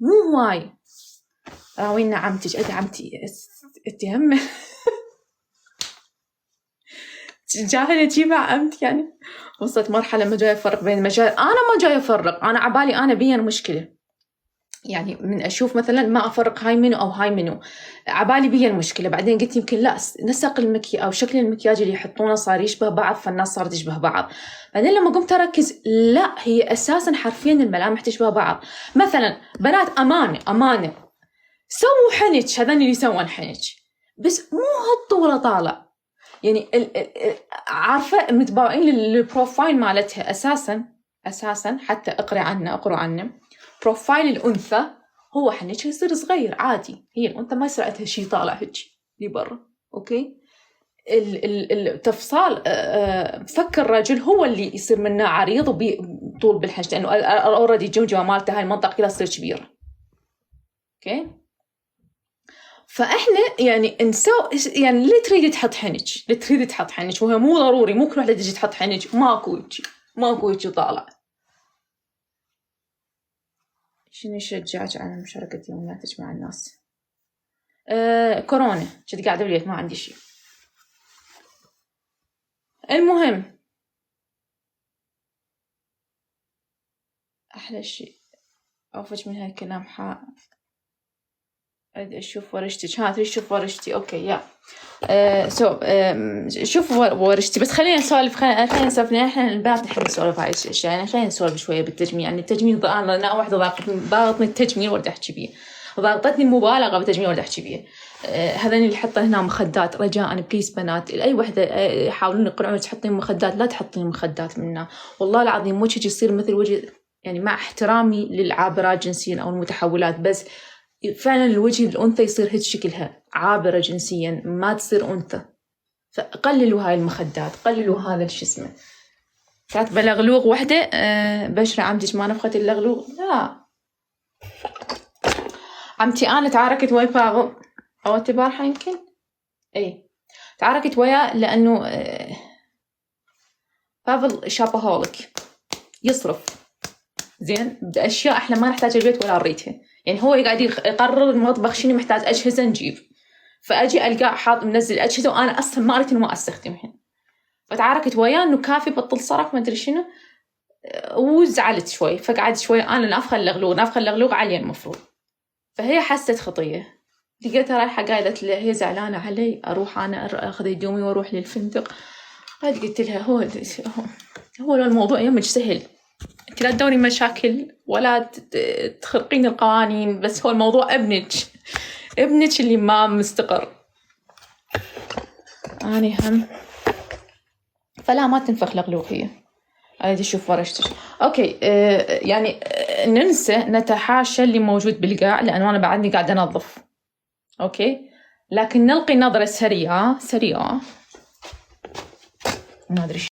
مو هواي. راوينا عمتك أدي عمتي اتهم جاهلة جيبها عمتي يعني. وصلت مرحلة ما جاي أفرق بين المجال. أنا ما جاي أفرق، أنا عبالي أنا بيا المشكلة يعني، من أشوف مثلا ما أفرق هاي منو أو هاي منو، عبالي بيا المشكلة. بعدين قلت يمكن لا، نسق المكياج أو شكل المكياج اللي يحطونه صار يشبه بعض، فالناس صارت تشبه بعض. بعدين لما قمت أركز لا، هي أساسا حرفيا الملامح تشبه بعض. مثلا بنات أمانة سووا حنج، هذين اللي يسوون حنج بس مو هالطولة طالع يعني عارفة متباعين للبروفايل مالتها أساساً حتى اقروا عنه بروفايل الأنثى هو حنجها يصير صغير عادي، هي الأنثى ما يصير عندها شيء طالع هيك لبرا. أوكي، التفصال فك الرجل هو اللي يصير منه عريض وطول بالحنج، لأنه أوريدي الجمجمة مالته هاي المنطقة كلها تصير كبيرة. أوكي، فإحنا يعني يعني اللي تريد تحط حنج، وهو مو ضروري، مو كل واحدة تجي تحط حنج، ماكو هيك طالع. شنو يشجعك على مشاركة يومياتك مع الناس؟ كورونا، كنت قاعدة بالبيت ما عندي شيء. المهم أحلى شيء أوفج من هالكلام أريد أشوف ورشتك. تريد تشوف ورشتي؟ أوكي يا شوف ورشتي. بس خلينا نسولف إحنا البنات نحب نسولف هاي الأشياء يعني. خلينا نسولف شوية بالتجميل. يعني التجميل أنا واحدة ضاغطني التجميل ورد أحكي بيه، ضاغطتني المبالغة بالتجميل ورد أحكي بيه. هذا اللي حطه هنا مخدات، رجاء بليز بنات أي وحدة يحاولون يقنعون تحطين مخدات، لا تحطين مخدات منها والله العظيم وجهك يصير مثل وجه، يعني مع احترامي للعابرات جنسيا أو المتحولات، بس فعلا الوجه الأنثى يصير هيك شكلها عابرة جنسيا، ما تصير أنثى. فقللوا هاي المخدات، قللوا هذا الشي اسمه. كاتبة لغلوغ وحدة بشرة عمتك ما نفخت اللغلوغ؟ لا عمتي أنا تعاركت ويا فاضل أو البارحة يمكن أي تعاركت وياه لأنه فاضل شابهولك يصرف زين بأشياء إحنا ما نحتاج البيت ولا نريدها. يعني هو قاعد يقرر المطبخ شنو محتاج أجهزة نجيب، فأجي ألقاه حاط منزل أجهزة وأنا أصلا ما أريد إنه ما أستخدمهن. فتعاركت وياه إنه كافي بطل صرف ما أدري شنو، وزعلت شوي. فقعد شوي أنا نافخة اللغلوغ علي المفروض. فهي حست خطية، لقيتها رايحة قالت لي هي زعلانة علي، أروح أنا أخذ هدومي وأروح للفندق. قلت لها هو الموضوع يمك سهل، انت لا تدوري مشاكل ولا تخرقين القوانين، بس هو الموضوع ابنك اللي ما مستقر. أنا هم فلا ما تنفخ لغلوغ. هي أريد أشوف ورشتك. أوكي يعني ننسى نتحاشى اللي موجود بالقاع لأنه أنا بعدني قاعدة أنظف. أوكي، لكن نلقي نظرة سريعة ما أدري